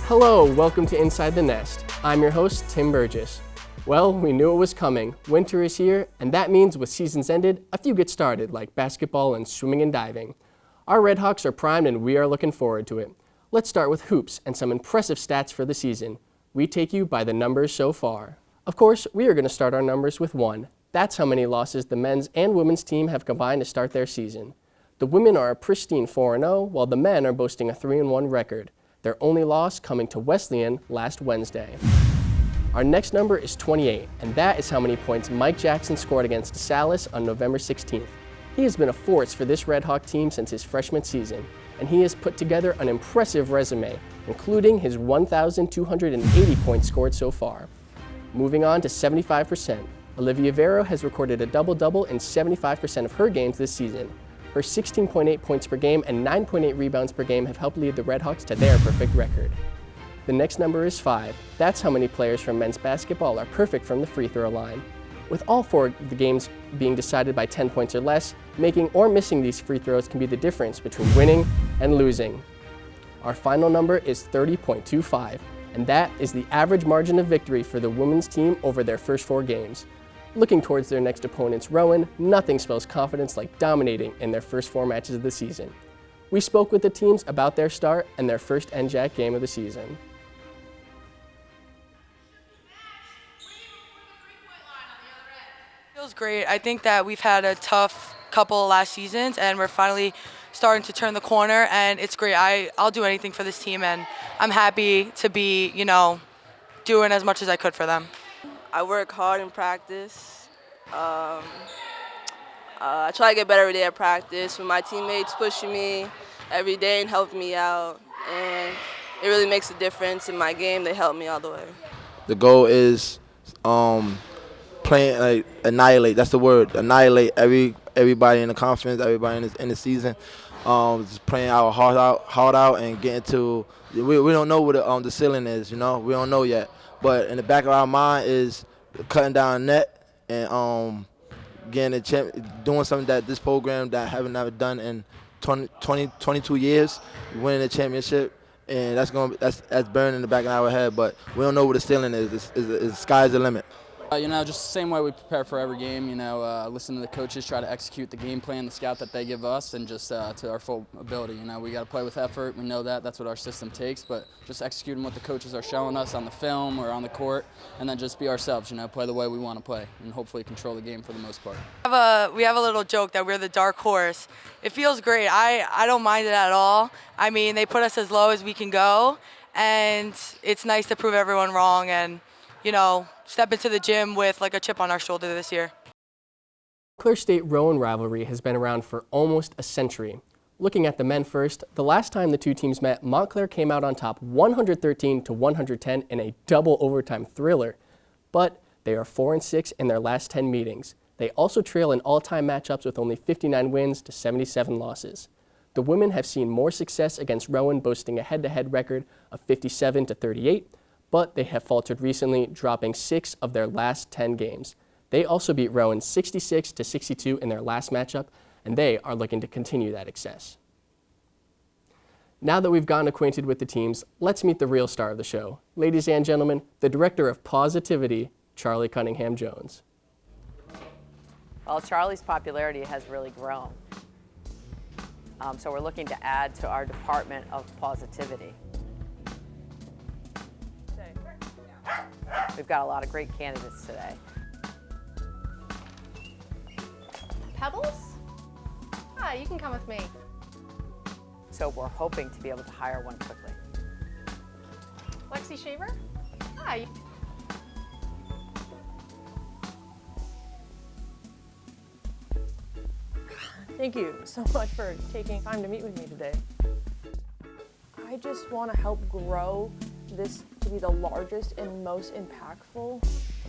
Hello, welcome to Inside the Nest. I'm your host, Tim Burgess. Well, we knew it was coming. Winter is here, and that means with seasons ended, a few get started, like basketball and swimming and diving. Our Redhawks are primed and we are looking forward to it. Let's start with hoops and some impressive stats for the season. We take you by the numbers so far. Of course, we are going to start our numbers with 1. That's how many losses the men's and women's team have combined to start their season. The women are a pristine 4-0, while the men are boasting a 3-1 record. Their only loss coming to Wesleyan last Wednesday. Our next number is 28, and that is how many points Mike Jackson scored against DeSalis on November 16th. He has been a force for this Red Hawk team since his freshman season, and he has put together an impressive resume, including his 1,280 points scored so far. Moving on to 75%, Olivia Vero has recorded a double-double in 75% of her games this season. Her 16.8 points per game and 9.8 rebounds per game have helped lead the Redhawks to their perfect record. The next number is 5. That's how many players from men's basketball are perfect from the free throw line. With all 4 of the games being decided by 10 points or less, making or missing these free throws can be the difference between winning and losing. Our final number is 30.25, and that is the average margin of victory for the women's team over their first 4 games. Looking towards their next opponents, Rowan, nothing spells confidence like dominating in their first 4 matches of the season. We spoke with the teams about their start and their first NJAC game of the season. Feels great. I think that we've had a tough couple of last seasons, and we're finally starting to turn the corner, and it's great. I'll do anything for this team, and I'm happy to be, doing as much as I could for them. I work hard in practice. I try to get better every day at practice with my teammates pushing me every day and helping me out. And it really makes a difference in my game. They help me all the way. The goal is playing, annihilate. That's the word. Annihilate everybody in the conference, everybody in the season. Just playing our heart out and getting to. We don't know what the ceiling is. We don't know yet. But in the back of our mind is cutting down net and getting doing something that this program that I haven't never done in 22 years, winning a championship, and that's burning in the back of our head. But we don't know what the ceiling is. The sky's the limit. Just the same way we prepare for every game, listen to the coaches, try to execute the game plan, the scout that they give us, and just to our full ability. We got to play with effort. We know that. That's what our system takes, but just executing what the coaches are showing us on the film or on the court, and then just be ourselves, play the way we want to play, and hopefully control the game for the most part. We have a little joke that we're the dark horse. It feels great. I don't mind it at all. They put us as low as we can go, and it's nice to prove everyone wrong and, step into the gym with like a chip on our shoulder this year. Montclair State-Rowan rivalry has been around for almost a century. Looking at the men first, the last time the two teams met, Montclair came out on top 113-110 in a double overtime thriller. But they are 4-6 in their last 10 meetings. They also trail in all-time matchups with only 59 wins to 77 losses. The women have seen more success against Rowan, boasting a head-to-head record of 57-38, but they have faltered recently, dropping 6 of their last 10 games. They also beat Rowan 66-62 in their last matchup, and they are looking to continue that success. Now that we've gotten acquainted with the teams, let's meet the real star of the show. Ladies and gentlemen, the Director of Positivity, Charlie Cunningham-Jones. Well, Charlie's popularity has really grown. So we're looking to add to our Department of Positivity. We've got a lot of great candidates today. Pebbles? Ah, you can come with me. So we're hoping to be able to hire one quickly. Lexi Shaver? Hi. Thank you so much for taking time to meet with me today. I just want to help grow this to be the largest and most impactful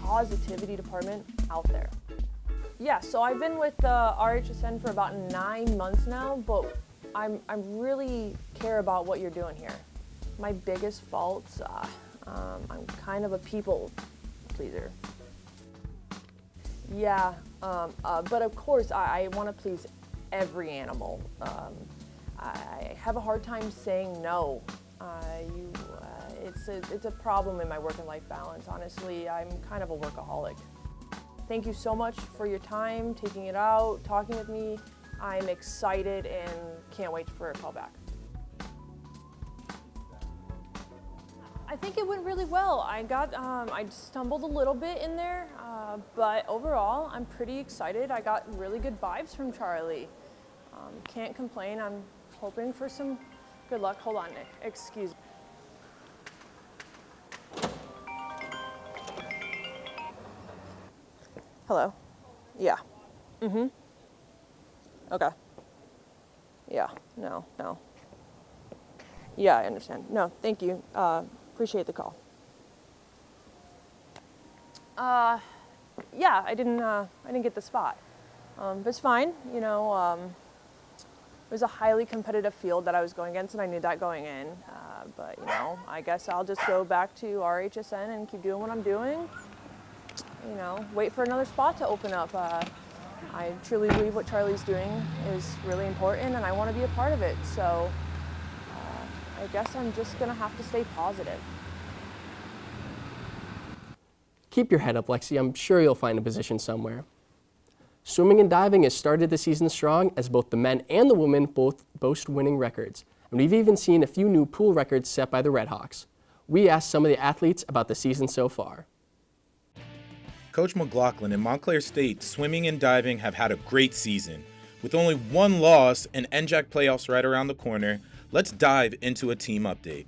positivity department out there. Yeah, so I've been with the RHSN for about 9 months now, but I'm really care about what you're doing here. My biggest faults, I'm kind of a people pleaser. Yeah, but of course I want to please every animal. I have a hard time saying no. it's a problem in my work and life balance. Honestly, I'm kind of a workaholic. Thank you so much for your time, taking it out, talking with me. I'm excited and can't wait for a call back. I think it went really well. I stumbled a little bit in there, but overall, I'm pretty excited. I got really good vibes from Charlie. Can't complain. I'm hoping for some good luck. Hold on, Nick. Excuse me. Hello? Yeah. Mm-hmm. Okay. Yeah, no. Yeah, I understand. No, thank you. Appreciate the call. Yeah, I didn't get the spot. But it's fine, you know, it was a highly competitive field that I was going against, and I knew that going in. But, you know, I guess I'll just go back to RHSN and keep doing what I'm doing. You know, wait for another spot to open up. I truly believe what Charlie's doing is really important, and I want to be a part of it. So I guess I'm just going to have to stay positive. Keep your head up, Lexi. I'm sure you'll find a position somewhere. Swimming and diving has started the season strong as both the men and the women both boast winning records. And we've even seen a few new pool records set by the Redhawks. We asked some of the athletes about the season so far. Coach McLaughlin and Montclair State swimming and diving have had a great season. With only one loss and NJAC playoffs right around the corner, let's dive into a team update.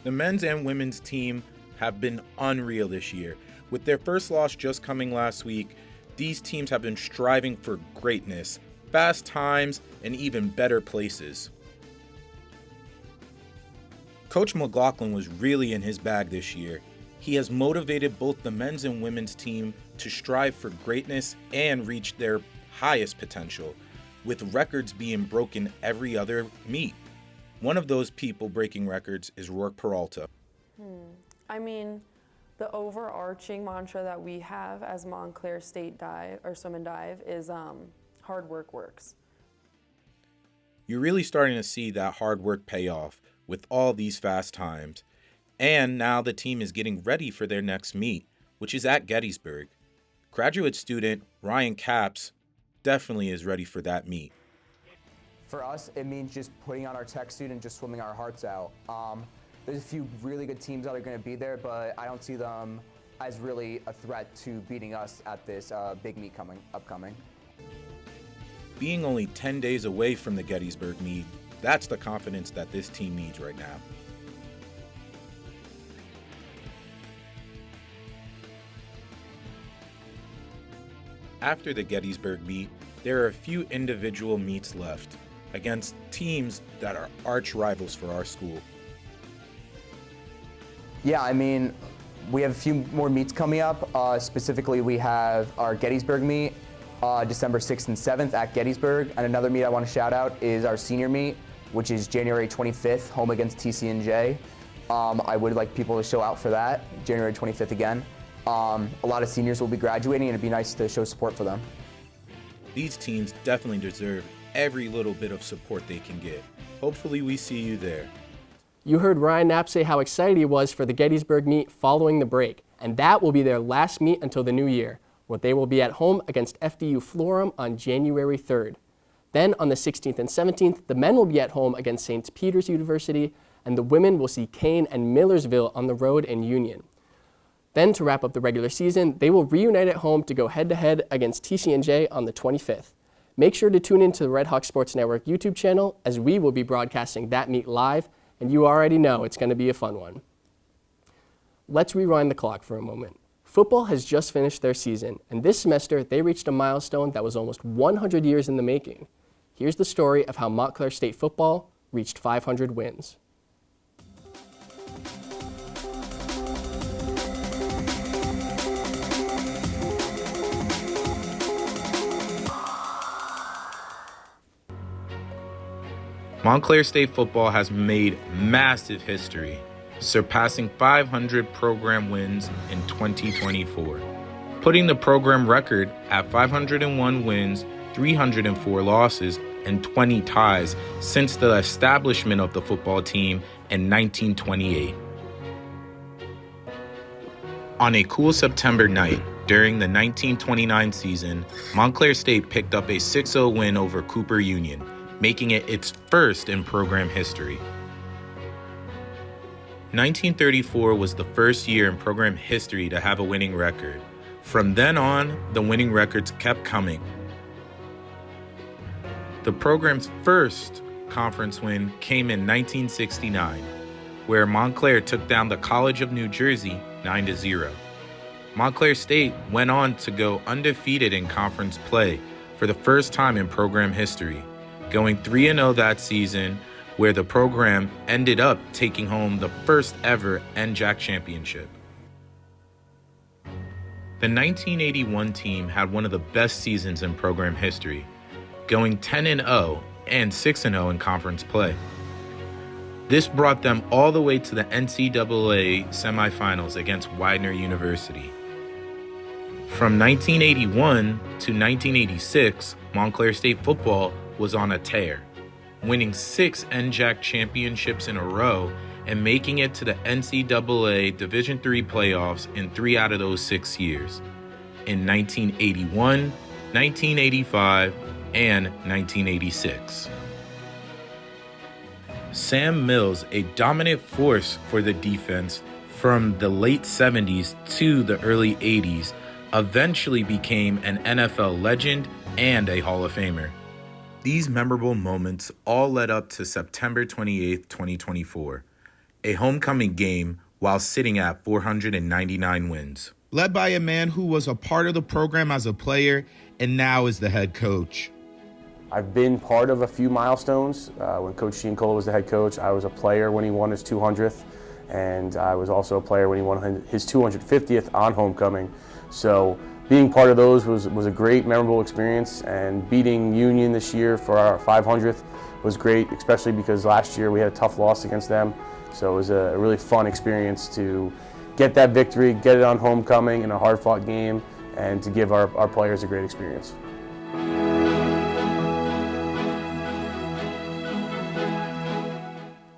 The men's and women's team have been unreal this year. With their first loss just coming last week, these teams have been striving for greatness, fast times, and even better places. Coach McLaughlin was really in his bag this year. He has motivated both the men's and women's team to strive for greatness and reach their highest potential, with records being broken every other meet. One of those people breaking records is Rourke Peralta. I mean, the overarching mantra that we have as Montclair State Swim and Dive is hard work works. You're really starting to see that hard work pay off with all these fast times. And now the team is getting ready for their next meet, which is at Gettysburg. Graduate student Ryan Capps definitely is ready for that meet. For us, it means just putting on our tech suit and just swimming our hearts out. There's a few really good teams that are going to be there, but I don't see them as really a threat to beating us at this big meet upcoming. Being only 10 days away from the Gettysburg meet, that's the confidence that this team needs right now. After the Gettysburg meet, there are a few individual meets left against teams that are arch rivals for our school. Yeah, I mean, we have a few more meets coming up. Specifically, we have our Gettysburg meet, December 6th and 7th at Gettysburg. And another meet I want to shout out is our senior meet, which is January 25th, home against TCNJ. I would like people to show out for that, January 25th again. A lot of seniors will be graduating, and it'd be nice to show support for them. These teams definitely deserve every little bit of support they can get. Hopefully we see you there. You heard Ryan Knapp say how excited he was for the Gettysburg meet following the break, and that will be their last meet until the new year, where they will be at home against FDU Florham on January 3rd. Then on the 16th and 17th, the men will be at home against St. Peter's University, and the women will see Kane and Millersville on the road in Union. Then to wrap up the regular season, they will reunite at home to go head-to-head against TCNJ on the 25th. Make sure to tune into the Red Hawk Sports Network YouTube channel, as we will be broadcasting that meet live, and you already know it's going to be a fun one. Let's rewind the clock for a moment. Football has just finished their season, and this semester they reached a milestone that was almost 100 years in the making. Here's the story of how Montclair State football reached 500 wins. Montclair State football has made massive history, surpassing 500 program wins in 2024, putting the program record at 501 wins, 304 losses, and 20 ties since the establishment of the football team and 1928. On a cool September night during the 1929 season, Montclair State picked up a 6-0 win over Cooper Union, making it its first in program history. 1934 was the first year in program history to have a winning record. From then on, the winning records kept coming. The program's first conference win came in 1969, where Montclair took down the College of New Jersey 9-0. Montclair State went on to go undefeated in conference play for the first time in program history, going 3-0 that season, where the program ended up taking home the first ever NJAC championship. The 1981 team had one of the best seasons in program history, going 10-0 and 6-0 in conference play. This brought them all the way to the NCAA semifinals against Widener University. From 1981 to 1986, Montclair State football was on a tear, winning 6 NJAC championships in a row and making it to the NCAA Division III playoffs in 3 out of those 6 years, in 1981, 1985, and 1986. Sam Mills, a dominant force for the defense from the late 70s to the early 80s, eventually became an NFL legend and a Hall of Famer. These memorable moments all led up to September 28, 2024, a homecoming game while sitting at 499 wins. Led by a man who was a part of the program as a player and now is the head coach. I've been part of a few milestones. When Coach Giancola was the head coach, I was a player when he won his 200th, and I was also a player when he won his 250th on homecoming. So being part of those was a great, memorable experience, and beating Union this year for our 500th was great, especially because last year we had a tough loss against them. So it was a really fun experience to get that victory, get it on homecoming in a hard-fought game, and to give our players a great experience.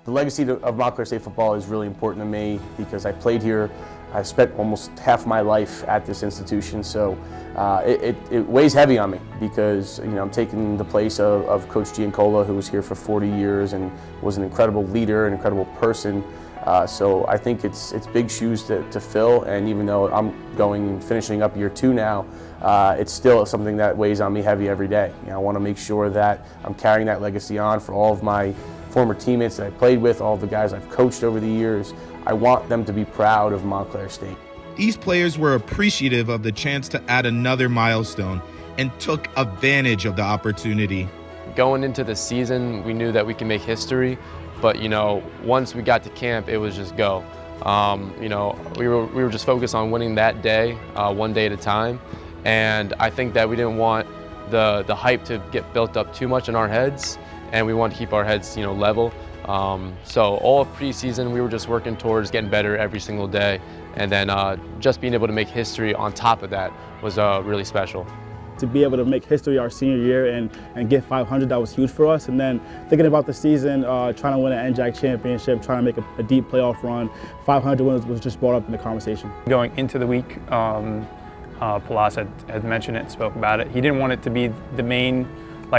The legacy of Montclair State football is really important to me because I played here. I've spent almost half my life at this institution, so it weighs heavy on me because I'm taking the place of Coach Giancola, who was here for 40 years and was an incredible leader, an incredible person. So I think it's big shoes to fill, and even though I'm going and finishing up year 2 now, it's still something that weighs on me heavy every day. I want to make sure that I'm carrying that legacy on for all of my former teammates that I played with, all the guys I've coached over the years. I want them to be proud of Montclair State. These players were appreciative of the chance to add another milestone and took advantage of the opportunity. Going into the season, we knew that we could make history, but once we got to camp, it was just go. We were just focused on winning that day, one day at a time, and I think that we didn't want the hype to get built up too much in our heads, and we want to keep our heads level. So all of preseason, we were just working towards getting better every single day, and then just being able to make history on top of that was really special. To be able to make history our senior year and get 500, that was huge for us. And then thinking about the season, trying to win an NJAC championship, trying to make a deep playoff run, 500 wins was just brought up in the conversation. Going into the week, Palas had mentioned it and spoke about it. He didn't want it to be the main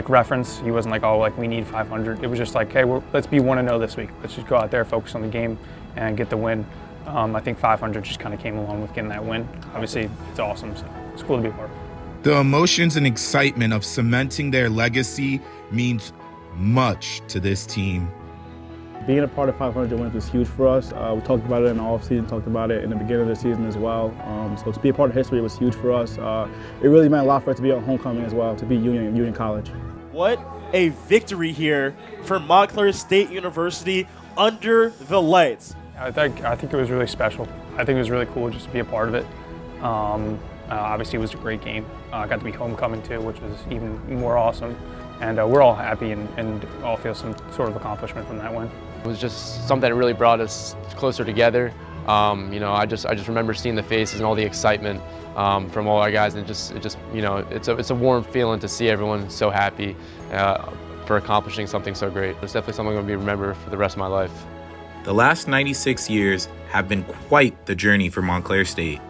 reference. He wasn't we need 500. It was just hey, let's be 1-0 this week. Let's just go out there, focus on the game, and get the win. I think 500 just kind of came along with getting that win. Obviously, it's awesome, so it's cool to be a part of. The emotions and excitement of cementing their legacy means much to this team. Being a part of 500 wins was huge for us. We talked about it in the offseason, talked about it in the beginning of the season as well. So to be a part of history was huge for us. It really meant a lot for us to be on homecoming as well, to be Union College. What a victory here for Montclair State University under the lights. I think it was really special. I think it was really cool just to be a part of it. Obviously, it was a great game. I got to be homecoming too, which was even more awesome. And we're all happy and all feel some sort of accomplishment from that win. It was just something that really brought us closer together. I just remember seeing the faces and all the excitement from all our guys, and it's a warm feeling to see everyone so happy for accomplishing something so great. It's definitely something I'm going to be remembered for the rest of my life. The last 96 years have been quite the journey for Montclair State.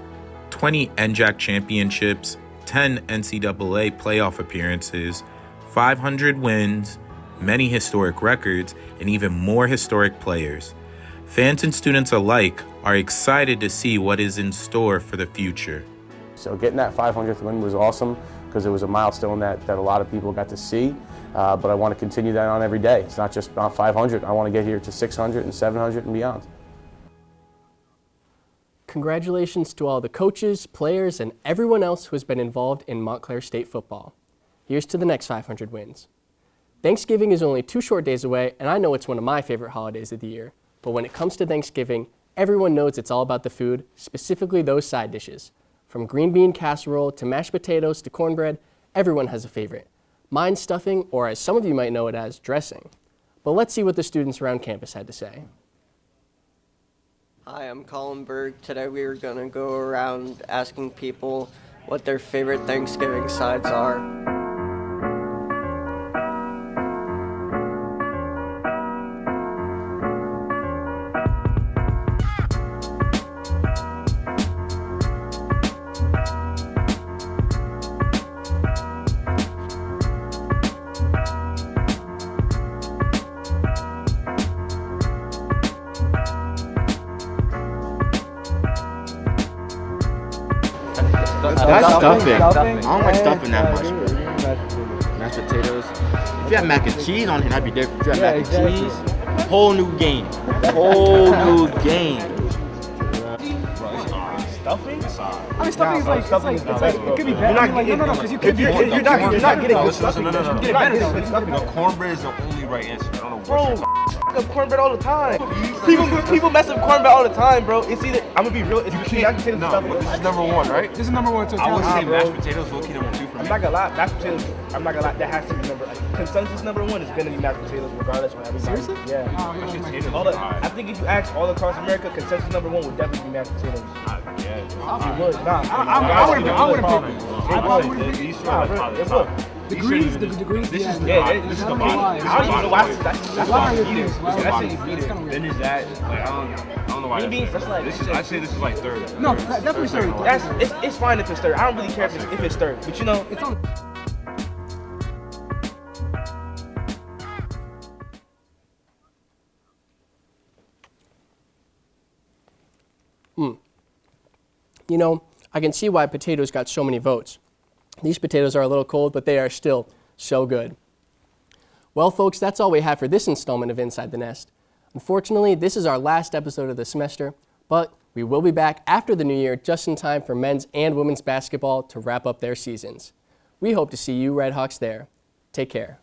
20 NJAC championships, 10 NCAA playoff appearances, 500 wins, many historic records, and even more historic players. Fans and students alike are excited to see what is in store for the future. So getting that 500th win was awesome because it was a milestone that a lot of people got to see. But I want to continue that on every day. It's not just about 500. I want to get here to 600 and 700 and beyond. Congratulations to all the coaches, players, and everyone else who has been involved in Montclair State football. Here's to the next 500 wins. Thanksgiving is only 2 short days away, and I know it's one of my favorite holidays of the year. But when it comes to Thanksgiving, everyone knows it's all about the food, specifically those side dishes. From green bean casserole to mashed potatoes to cornbread, everyone has a favorite. Mine's stuffing, or as some of you might know it as, dressing. But let's see what the students around campus had to say. Hi, I'm Colin Berg. Today we are going to go around asking people what their favorite Thanksgiving sides are. That's stuffing. I don't like stuffing that much, bro. Mashed potatoes. If you have mac and cheese on it, that'd be different. If you have mac and cheese, whole new game. Whole new game. Stuffing? I mean, stuffing is like, it could be better. No, because you're not getting good stuffing. No, cornbread is the only right answer. I don't know what you're Up cornbread all the time. People mess up cornbread all the time, bro. It's either I'm gonna be real. It's between mashed potatoes and stuffing. This is number one, right? This is number one. I would say mashed potatoes low key number 2 for me. I'm not gonna lie, mashed potatoes. I'm not gonna lie, that has to be number. Consensus number 1 is gonna be mashed potatoes, regardless of everybody. Seriously? Yeah. I think if you ask all across America, consensus number 1 would definitely be mashed potatoes. It would. I wouldn't pick it. It would. The greens. This is this is the I don't even know why that's why you eat it. That's what you eat it. Then is that like I don't know why. Green beans, that's like I'd say this is like third. No, definitely third. It's fine if it's third. I don't really care if it's third, but you know, it's on. You know, I can see why potatoes got so many votes. These potatoes are a little cold, but they are still so good. Well, folks, that's all we have for this installment of Inside the Nest. Unfortunately, this is our last episode of the semester, but we will be back after the new year just in time for men's and women's basketball to wrap up their seasons. We hope to see you Redhawks there. Take care.